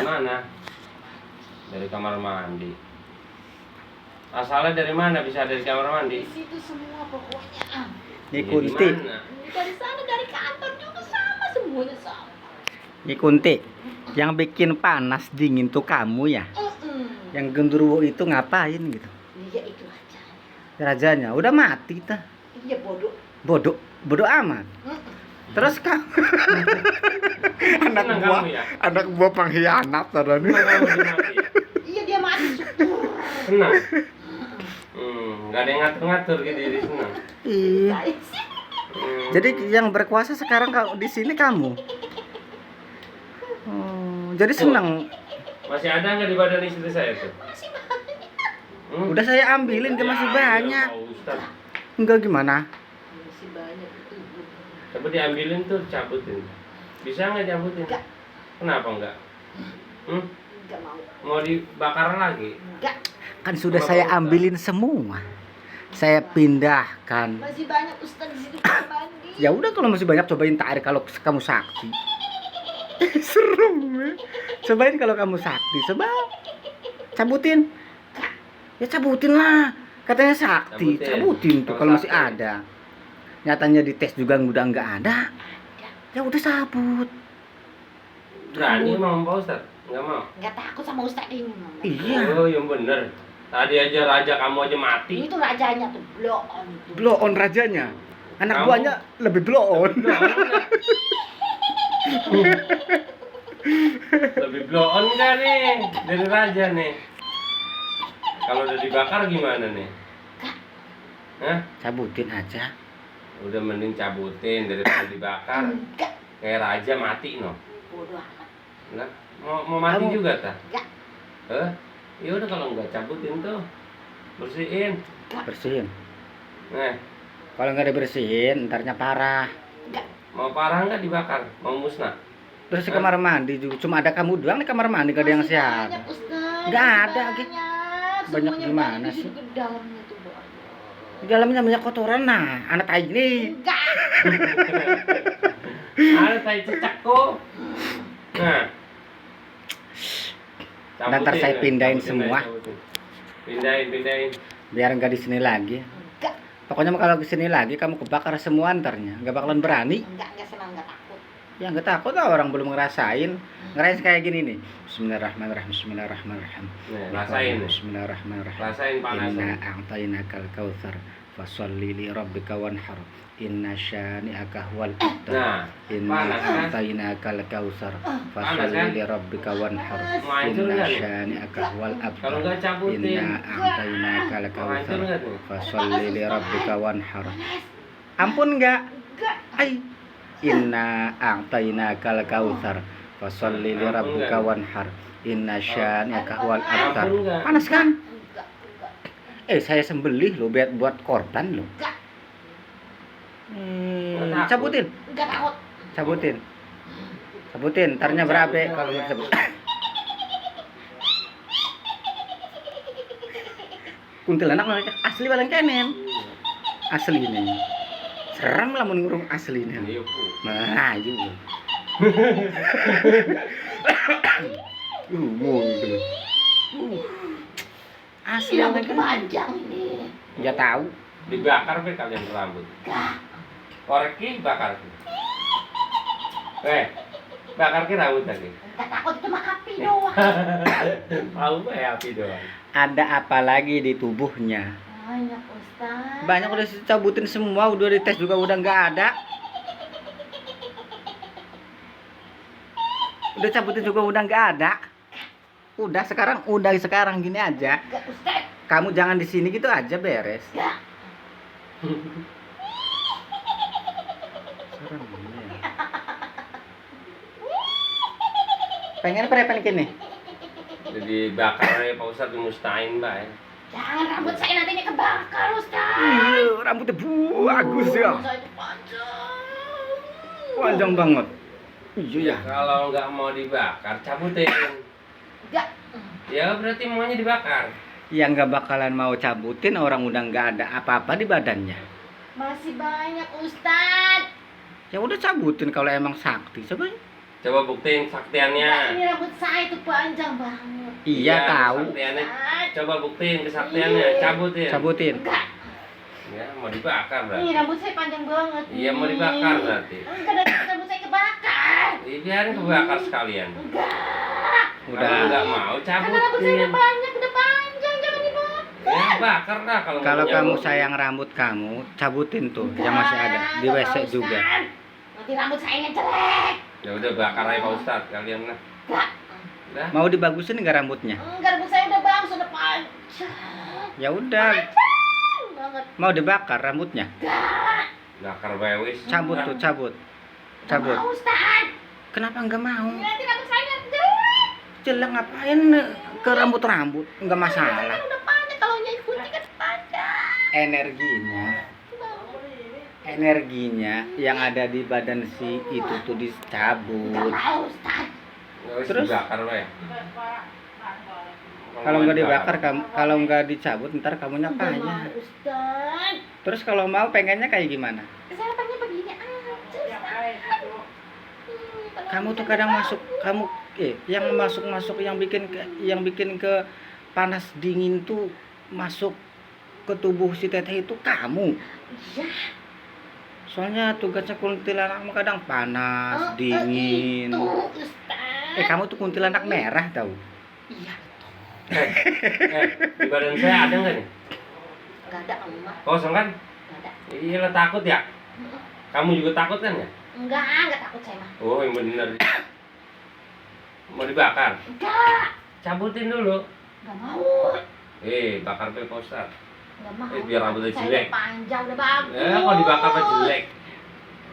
Dari mana? Dari kamar mandi. Asalnya dari mana bisa dari kamar mandi? Di situ semua pokoknya. Nyi Kunti. Dari sana dari kantor juga sama, semuanya sama. Nyi Kunti. Yang bikin panas dingin tuh kamu ya. Yang genderuwo itu ngapain gitu? Iya itu rajanya. Rajanya udah mati tah. Iya bodoh. Bodoh amat. Terus kamu anak buah pengkhianat tadi. Iya dia mati syukur. Senang. Nggak ada yang ngatur-ngatur gitu jadi senang. Iya. Jadi yang berkuasa sekarang di sini kamu. Jadi senang. Masih ada nggak di badan istri saya tuh? Masih banyak. Udah saya ambilin kan masih banyak. Enggak gimana? Masih banyak itu. Coba diambilin tuh, cabutin. Bisa nggak cabutin? Enggak. Kenapa enggak? Enggak mau. Mau dibakar lagi? Enggak. Kan sudah saya ambilin semua. Saya pindahkan. Masih banyak Ustaz di situ kamar mandi. Ya udah kalau masih banyak cobain tarik kalau kamu sakti. Serem ya. Cobain kalau kamu sakti, coba cabutin. Ya cabutin lah. Katanya sakti, cabutin tuh kalau masih ada. Nyatanya dites juga udah nggak ada. Ya udah cabut. Berani mau Pak Ustaz? Nggak mau? Enggak takut sama Ustaz ini. Iya. Oh, yang bener. Tadi aja raja kamu aja mati. Itu rajanya tuh blow on. Blow on rajanya. Anak Kamu? buahnya lebih blow on. Lebih blow on nggak nih dari raja nih? Kalau udah dibakar gimana nih? Hah? Cabutin aja. Udah mending cabutin daripada dibakar. Enggak. Kayak raja mati no. Bodoh amat. Enggak? Mau mati Kamu- juga tah? Enggak. Ya udah kalau nggak cabutin tuh bersihin. Bersihin. Nah, Kalau nggak dibersihin, ntarnya parah. Enggak. mau parah nggak dibakar? Mau musnah? Terus di kamar mandi juga cuma ada kamu doang di kamar mandi, gak ada yang Masih sehat. banyak, Ustaz. Nggak Masih ada, gitu. banyak. Banyak Semuanya gimana banyak sih? di dalamnya tuh, Bu. Di dalamnya banyak kotoran nah, anak tai ini. Enggak. Ada tai cicak kok. Nah. Ntar saya pindahin cabutin, semua. cabutin. Pindahin. Biar nggak di sini lagi. Enggak. Pokoknya kalau ke sini lagi kamu kebakar semua antarnya, nggak bakalan berani. Enggak senang, enggak takut. Ya nggak takut lah, orang belum ngerasain. Ngerasain kayak gini nih. Bismillahirrahmanirrahim. Bismillahirrahmanirrahim. Nih, rasain nih. Bismillahirrahmanirrahim. Rasain panas. Inna a'tainakal kautsar fasholli li rabbika wanhar. Inna syani'aka huwal abtar. Nah, Inna panas kan? a'tainakal kautsar Panas fasholli kan? li rabbika wanhar. Mau hancur Inna nggak nih? syani'aka huwal abtar. Kalau nggak cabutin, Inna a'tainakal mau hancur kautsar nggak tuh? fasholli li rabbika wanhar. Ampun enggak? Enggak. Ai. Inna a'tainakal kautsar fasholli li rabbika wanhar. Inna syani'aka huwal abtar. Ampun enggak? Panas kan? Enggak. Saya sembelih lo buat korban lo. Enggak. Nggak takut. Cabutin, Enggak takut. cabutin. Ntarnya berapa kalau nggak cabut? Kuntilanak mereka asli paling kenen. Asli ini. Serem lah menurung asli ini. Iya, Bu. Nah, juga. Gitu. Asli Rambut paling kenen. panjang ini. Ya tahu. Dibakar be kalian rambut. Enggak. Koreki bakar. Bakar ki rambut lagi. Enggak takut, cuma api doang. Tahu be api doang. Ada apa lagi di tubuhnya? Banyak, Ustaz. Banyak udah dicabutin semua, udah dites juga udah nggak ada. Udah cabutin juga udah nggak ada. Udah sekarang gini aja. Enggak, Ustaz. Kamu jangan di sini gitu aja beres. Enggak. Serem ya. Pengen ini? Jadi bakar ya Pak Ustadz mustain Mbak ya. Jangan rambut saya nantinya kebakar, Ustaz. Iya, rambutnya bagus ya. Rambut saya itu panjang. Panjang banget. Iya ya. Kalau nggak mau dibakar cabutin. Enggak. Ya berarti maunya dibakar. Yang nggak bakalan mau cabutin orang udah nggak ada apa-apa di badannya. Masih banyak, Ustaz. Ya udah cabutin kalau emang sakti. Coba Coba buktiin Enggak, kesaktiannya. ini rambut saya tuh panjang banget. Iya tahu. Kesaktiannya. Coba buktiin kesaktiannya. Cabutin. Cabutin. Enggak, Ya, mau dibakar ini berarti. rambut saya panjang banget. Iya, mau dibakar berarti. Enggak, dari rambut saya kebakar. Biarin kebakar sekalian. Enggak. Kalau nggak mau Karena rambut saya cabutin. udah banyak, udah panjang, jangan dibakar. Ya bakar dah kalau nggak Kalau mau kamu nyambung. sayang rambut kamu, cabutin tuh yang masih ada di Enggak, WC Pak juga. Ustadz. Nanti rambut saya yang jelek. Ya udah bakar aja Pak Ustadz kalian lah. Enggak. Udah. Mau dibagusin nggak rambutnya? Enggak, rambut saya udah bagus, udah panjang. Ya udah, Panjang banget. mau dibakar rambutnya. Enggak. Bakar bae wis. Cabut tuh, cabut. Cabut. Mau, Ustadz. Kenapa nggak mau? Nanti rambut saya yang jelek. Jelek ngapain ke rambut-rambut? Nggak masalah. Kan udah panjang, kalau nyai kunci kan panjang. Energinya yang ada di badan si itu tuh dicabut. Enggak mau, Ustadz. Ya wis Terus? dibakar bae. Kalau nggak dibakar, kamu kalau nggak dicabut, ntar kamu Enggak nyapanya. mau, Ustadz. Terus kalau mau pengennya kayak gimana? Saya pengen begini aja, Ustadz. Kamu tuh kadang masuk, kamu yang masuk yang bikin ke panas dingin tuh masuk ke tubuh si teteh itu kamu. Iya. Soalnya tugasnya kuntilanak mah kadang panas, dingin. Itu, Ustadz. Kamu tuh kuntilanak merah tahu. Iya. Di badan saya ada nggak nih? Enggak ada, Emak. Kosong kan? Enggak ada. Iya lah takut ya. Kamu juga takut kan ya? Enggak takut saya mah. Oh yang bener. Mau dibakar? Enggak. Cabutin dulu. Enggak mau. Bakar Pak Ustadz. Enggak mau. Biar rambutnya Saya jelek. udah panjang, udah bagus. Kalau dibakar mah jelek.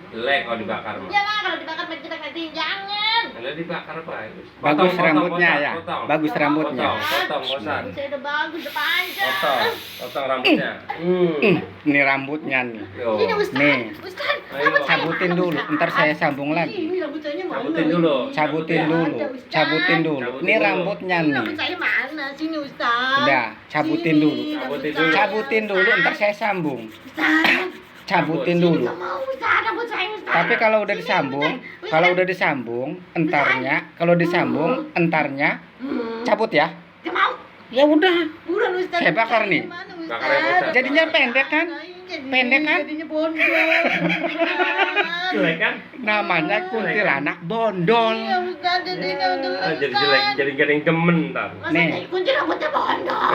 Jelek kalau dibakar mah. Jangan, kalau dibakar mah jelek nanti. Jangan. Kalau dibakar Pak. Bagus rambutnya ya. Potong. Bagus rambutnya. Potong, Ustadz. Rambut saya udah bagus, udah panjang. Potong rambutnya. Ini rambutnya nih. Yo. Ini Ustadz. Nih. Ustadz. Ayo, rambut saya Cabutin mana, dulu, Ustadz? ntar saya sambung lagi. Ini rambut saya mana? Cabutin dulu. Cabutin Ada, dulu, Ustadz. cabutin dulu. Cabutin Ini dulu. rambutnya Ini nih. rambut saya mana? Sini, Ustadz. Udah, cabutin Sini, dulu. rambut Cabutin saya, dulu. Cabutin dulu, ntar saya sambung. Ustadz. Cabutin Sini, dulu. nggak mau, Ustadz. Rambut saya, Ustadz. Tapi kalau udah Sini, disambung, Ustadz. kalau udah disambung, entarnya cabut ya. Nggak mau. Ya udah. Buruan, Ustadz. Saya bakar nih. Gimana, Ustadz? Bakar ya, Ustadz. Jadinya pendek kan? Pendek kan? Jadinya bondol. Jelek kan? Namanya kuntilanak bondol. Iya, Ustadz. Jadinya udah Jadi jelek, jadi gak ada yang demen ntar. Masa Nih. nyai kunci rambutnya bondol?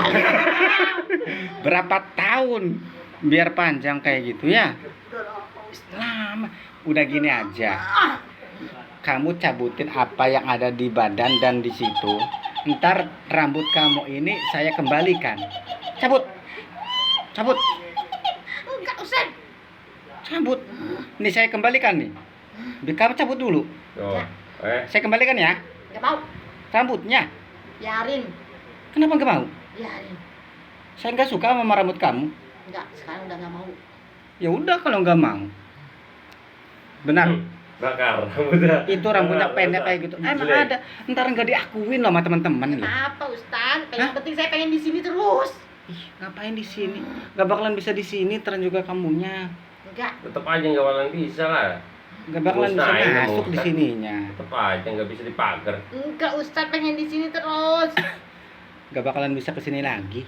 Berapa tahun biar panjang kayak gitu ya? Lama. Udah gini aja. Kamu cabutin apa yang ada di badan dan di situ. Ntar rambut kamu ini saya kembalikan. Cabut. Cabut. Enggak, Ustadz. Cabut. Ini saya kembalikan nih. Kamu cabut dulu. Tuh. Saya kembalikan ya. Nggak mau. Rambutnya. Biarin. Kenapa nggak mau? Biarin. Saya nggak suka sama rambut kamu. Enggak, sekarang udah nggak mau. Ya udah kalau nggak mau. Benar. Bakar rambutnya. Itu rambutnya Bakar, pendek bakar. kayak gitu. Emang Jelek. ada. Ntar nggak diakuin loh sama teman-teman loh. Kenapa, Ustadz? Hah? Yang penting saya pengen di sini terus. Ih, ngapain di sini? Gak bakalan bisa di sini, terus juga kamunya. Enggak. Tetep aja nggak bakalan bisa lah. Gak bakalan bisa Usahain kamu, masuk di Ustaz. sininya. Tetep aja nggak bisa dipagar. Enggak, Ustadz pengen di sini terus. Gak bakalan bisa kesini lagi.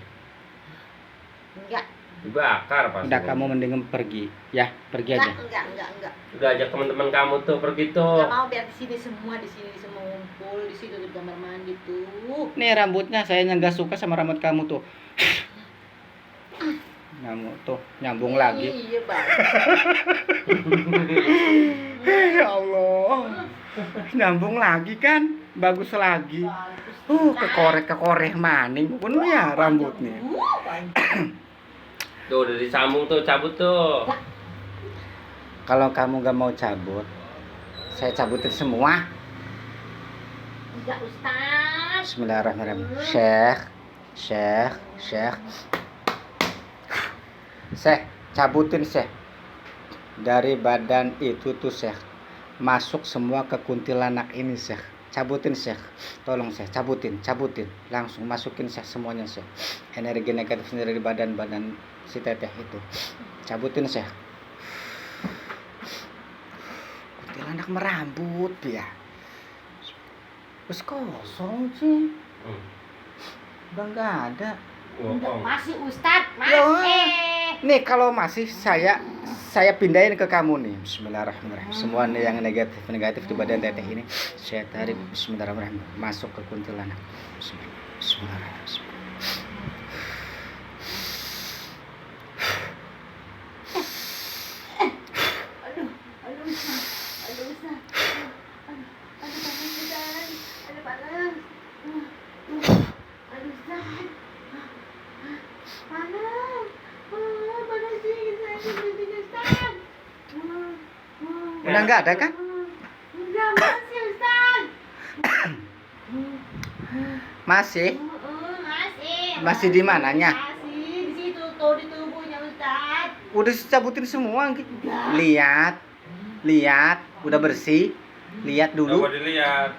Enggak. Dibakar pasti. Udah kamu mending pergi. Ya, pergi aja. Enggak. Udah ajak teman-teman kamu tuh pergi tuh. Enggak mau, biar di sini semua ngumpul, di situ di kamar mandi tuh. Nih rambutnya saya yang gak suka sama rambut kamu tuh. Kamu tuh nyambung lagi. Iya, Bang. Ya Allah. Nyambung lagi kan? Bagus lagi. Kekorek maning pun ya rambutnya. Tuh udah disambung tuh, cabut tuh. Kalau kamu gak mau cabut, saya cabutin semua. Enggak, Ustadz. Bismillahirrahmanirrahim. Syekh. Syekh, cabutin Syekh. Dari badan itu tuh Syekh. Masuk semua ke kuntilanak ini Syekh. Cabutin Syekh. Tolong Syekh, cabutin. Langsung masukin Syekh semuanya Syekh. Energi negatif dari badan si teteh itu. Cabutin Syekh. Kuntilanak merambut ya. Wes kosong sih. Hmm. Udah nggak ada. Bohong. Masih Ustadz, Ya, masih. nih kalau masih saya pindahin ke kamu nih. Bismillahirrahmanirrahim. Semua yang negatif di badan teteh ini saya tarik. Bismillahirrahmanirrahim. Masuk ke kuntilanak. Bismillahirrahmanirrahim. Aduh, aduh Ustadz, aduh Ustadz, aduh panas Ustadz, aduh panas, aduh Ustadz, panas, panas sih Ustadz. Udah nggak ada kan? Udah masih Ustadz. Masih? Masih. Masih di mananya? Masih di situ tuh di tubuhnya Ustadz. Udah cabutin semua. Lihat. Lihat, udah bersih. Lihat dulu. Coba dilihat.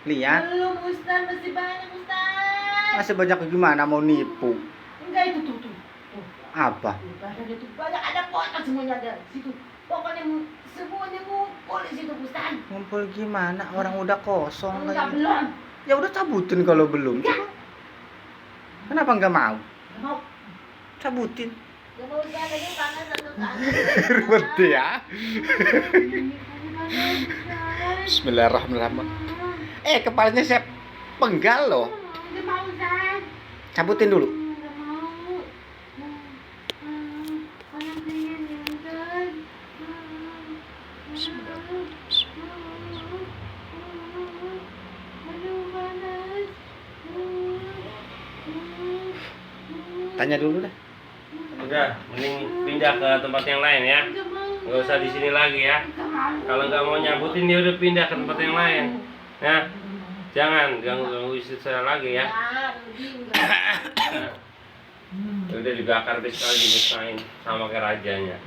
Lihat. Belum Ustadz, masih banyak Ustadz. Masih banyak gimana mau nipu? Enggak itu tuh. Apa? Badannya tuh banyak, ada kotak semuanya ada di situ. Pokoknya semuanya ngumpul di situ Ustadz. Ngumpul gimana? Orang udah kosong Enggak, lagi. belum. Ya udah cabutin kalau belum. Coba. Kenapa nggak mau? Enggak mau. Cabutin. Enggak mau Ustadz, lagi panas satu kali. Ribet ya. Bismillahirrahmanirrahim. Kepalanya saya penggal loh. Enggak mau Ustadz. Cabutin dulu. Enggak mau. Panas dingin ya Ustadz. Aduh panas. Tanya dulu dah. Udah, mending pindah ke tempat yang lain ya. Enggak mau. Nggak usah di sini lagi ya. Enggak mau. Kalau nggak mau nyabutin dia udah pindah ke tempat yang lain. Ya, jangan ganggu istri saya lagi ya. Ya, Rudi enggak. Ya udah dibakar sekali dimusain sama kayak rajanya.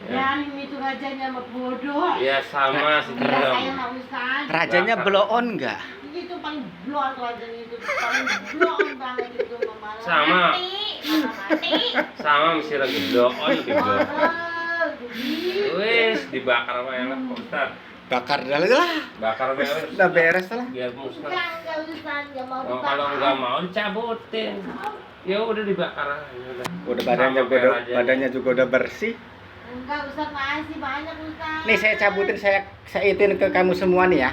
Ya, ini tuh rajanya sama bodoh. Ya sama si Enggak, saya Jerem. mau Ustadz. Rajanya blow on nggak? Itu paling blon rajanya itu paling blon banget itu mama. Sama. Mati. Sama mesti lagi blow on lebih blow. Rudi. Wes dibakar apa enak Ustaz. Bakar dulu lah. Bakar beres. Udah beres lah. Biar musnah. Enggak Ustadz, enggak mau Oh, dibakar. kalau nggak mau dicabutin. Ya udah dibakar aja udah. Udah Sama kayak rajanya. badannya juga udah bersih. Enggak Ustadz, masih banyak Ustadz. Nih saya cabutin, saya itin ke kamu semua nih ya.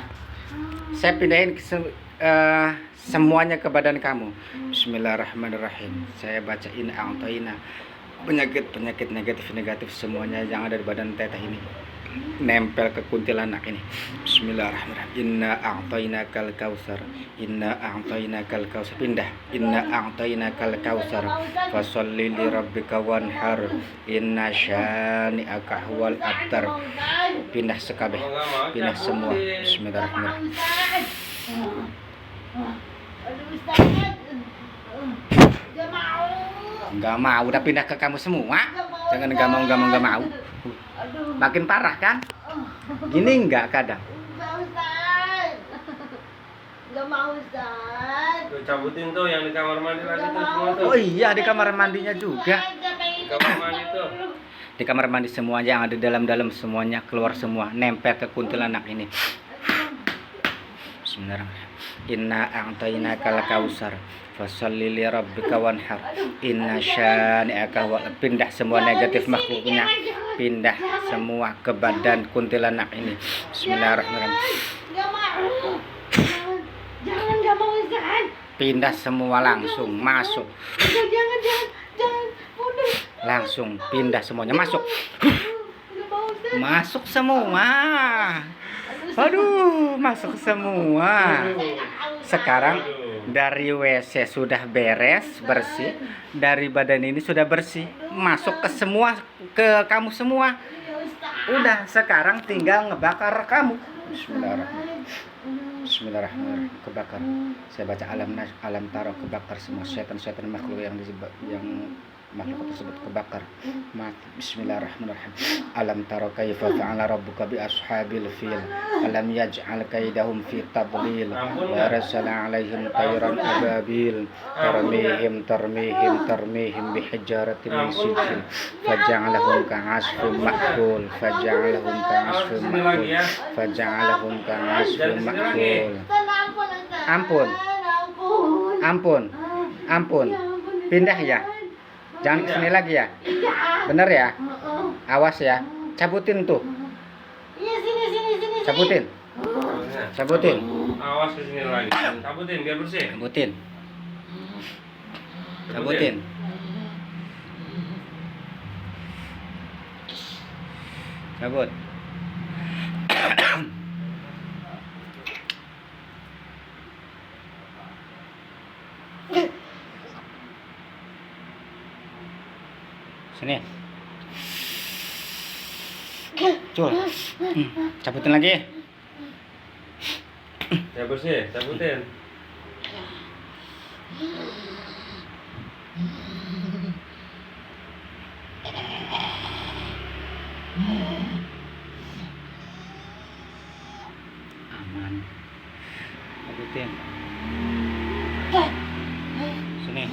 Saya pindahin semuanya ke badan kamu. Bismillahirrahmanirrahim. Saya bacain a'toina. Penyakit negatif semuanya yang ada di badan teteh ini nempel ke kuntilanak ini. Bismillahirrahmanirrahim. Inna a'tainakal kautsar. Inna a'tainakal kautsar. Pindah. Inna a'tainakal kautsar. Fasholli li rabbika wanhar. Inna syani'aka huwal abtar. Pindah sekabeh. Kalau nggak mau Pindah semua. cabutin. Bismillahirrahmanirrahim. Aduh Ustadz. Enggak mau. Enggak mau, udah pindah ke kamu semua. Enggak mau. Jangan enggak mau. Aduh. Makin parah kan? Gini enggak kadang. Enggak Ustadz. Enggak mau Ustadz. Tuh, cabutin tuh yang di kamar mandi lagi tuh semua tuh. Oh iya, di kamar mandinya juga. Di kamar mandi tuh. Di kamar mandi semuanya yang ada di dalam semuanya keluar semua, nempel ke kuntilanak ini. Bismillahirrahmanirrahim. Inna a'tainakal kautsar. Fasholli li rabbika wanhar. Inna syani'aka huwal. Pindah semua negatif makhluknya. Pindah semua ke badan kuntilanak ini. Bismillahirrahmanirrahim. Enggak mau. Jangan enggak mau Ustadz. Pindah semua langsung masuk. Jangan. Udah. Langsung pindah semuanya masuk. Enggak mau Ustadz. Masuk semua. Aduh, masuk semua. Sekarang dari WC sudah beres, bersih. Dari badan ini sudah bersih. Masuk ke semua, ke kamu semua. Udah, sekarang tinggal ngebakar kamu. Bismillahirrahmanirrahim. Bismillahirrahmanirrahim. Kebakar. Saya baca alam taro, kebakar semua setan-setan makhluk yang makhluk tersebut kebakar mati. Bismillahirrahmanirrahim. Alam taro kaifa fa'ala rabbuka bi ashabil fil alam yaj'al kaidahum fi tadlil wa arsala 'alaihim tayran ababil tarmihim bi hijaratin min sijil faja'alahum ka'asfin ma'kul faja'alahum ka'asfin ma'kul. Tenang pun Ampun. Ampun. Ampun. Ampun. Ya ampun, Pindah ya. Jangan kesini lagi ya. Iya. Bener ya. Heeh. Awas ya. Cabutin tuh. Iya, sini. Cabutin. Nah, Cabutin. Awas kesini lagi. Cabutin biar bersih. Cabutin. Cabutin. Cabut. Sini. Cul. Cabutin lagi. Ya bersih, cabutin. Aman. Cabutin. Sini.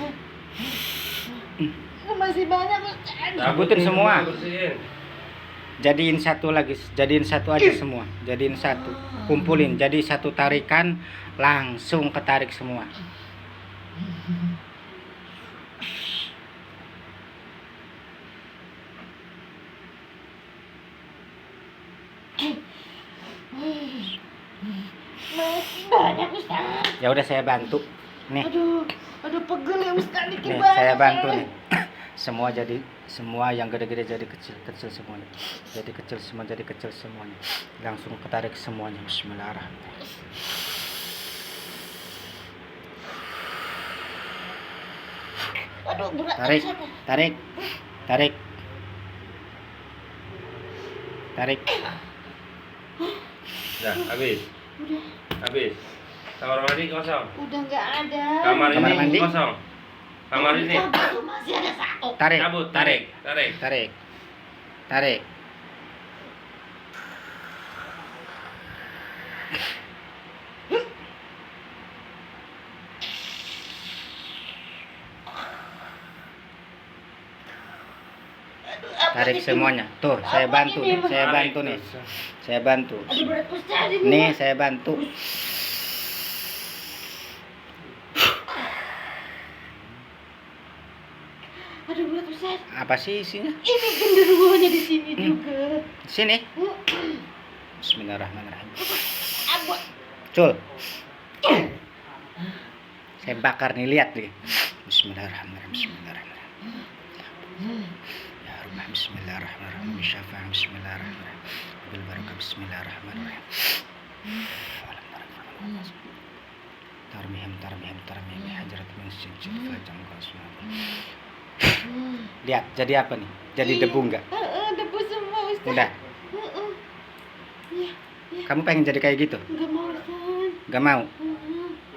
Masih banyak, Ustaz. Cabutin semua. Bersihin. Jadiin satu lagi, jadiin satu aja semua. Jadiin satu. Kumpulin jadi satu tarikan, langsung ketarik semua. Masih banyak, Ustaz. Ya udah saya bantu. Nih, Aduh pegel ya, Ustaz. Dikit nih banget. saya bantu nih. Semua yang gede-gede jadi kecil semuanya. Jadi kecil semuanya. Langsung ketarik semuanya. Bismillahirrahmanirrahim. Aduh, berat. Tarik, Ustaz. tarik, tarik, tarik. Dah, habis. Udah. Habis. Kamar mandi kosong. Udah nggak ada. Kamar Kamar ini mandi? kosong. Kamar ini. Itu masih ada satu. Tarik, Cabut, tarik, tarik. tarik, tarik. Tarik semuanya. Tuh, saya bantu nih, saya bantu nih. Saya bantu. Aduh, berat, Ustaz. Ini Nih, mah. saya bantu. Aduh, berat, Ustaz. Apa sih isinya? Ini genderuwonya di sini juga. Sini. Bismillahirrahmanirrahim. Abang. Cul. Saya bakar nih, lihat nih. Bismillahirrahmanirrahim. Bismillahirrahmanirrahim. Ya Rabbah, bismillahirrahmanirrahim. Syafa' bismillahirrahmanirrahim. Bil barakah bismillahirrahmanirrahim. Tarmihim hajarat min sijil fajam qasma. Lihat, jadi apa nih? Jadi debu enggak? Debu semua, Ustaz. Udah. Iya. Kamu pengen jadi kayak gitu? Enggak mau, Ustaz. Gak mau?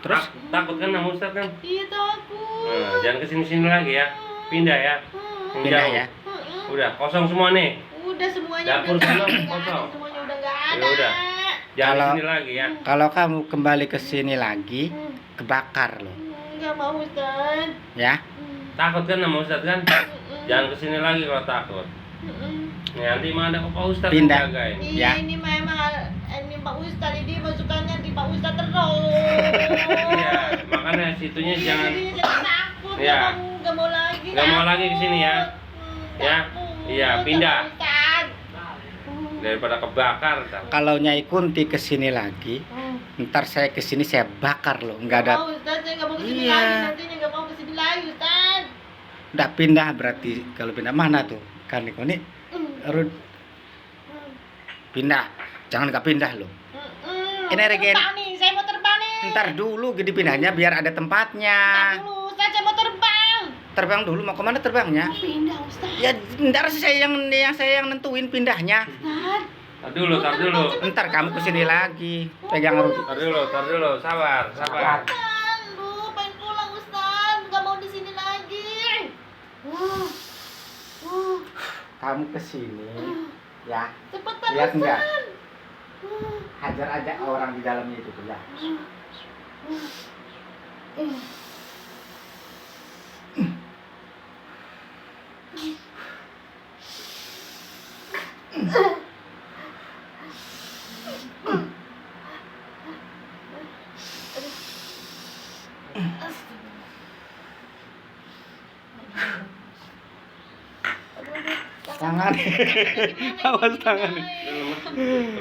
Terus? Takut kan sama Ustaz kan? Iya, takut. Nah, jangan kesini-sini lagi ya. Pindah ya. Yang Pindah jauh. ya. Udah kosong semua nih. Udah semuanya Dapur udah sana nggak ada, kosong. semuanya udah nggak ada. Ya udah. Jangan Kalau- kesini lagi ya. Kalau kamu kembali ke sini lagi, kebakar loh. Nggak mau, Ustaz. Ya. Takut kan sama Ustaz kan? Jangan kesini lagi kalau takut. Nih, nanti mah ada Pak Ustaz yang Pindah. jagain. Iya, Ya. ini memang ini Pak Ustaz, ini masukannya di Pak Ustaz terus. Iya, makanya situnya jangan Jangan takut. Iya. Nggak mau lagi. Nggak mau lagi kesini ya. Ya. Takut. Iya, pindah. Sama Ustaz. daripada kebakar. Kalau Nyai Kunti kesini lagi, ntar saya kesini saya bakar loh. Nggak ada. Mau, Ustaz, saya nggak mau kesini Iya. lagi. Nantinya nggak mau kesini lagi, Ustaz. Nggak pindah berarti. Kalau pindah mana tuh? Kan ini Rud pindah. Jangan nggak pindah loh. Ini Regen. Terbang nih, saya mau terbang nih. Ntar dulu gede pindahnya biar ada tempatnya. Ntar dulu, Ustaz, saya mau terbang. Terbang dulu mau kemana terbangnya? Mau pindah, Ustaz. Ya ntar saya yang nentuin pindahnya. Ustaz. Tar dulu. Ntar kamu kesini lagi. Pegang Rudi. Tar dulu, sabar. Ustaz, lu pengen pulang, Ustaz. Nggak mau di sini lagi. Kamu kesini, ya. Cepetan, Lihat Ustaz. nggak? Hajar aja orang di dalamnya itu tuh ya. Tangan. Awas tangan. Lemes.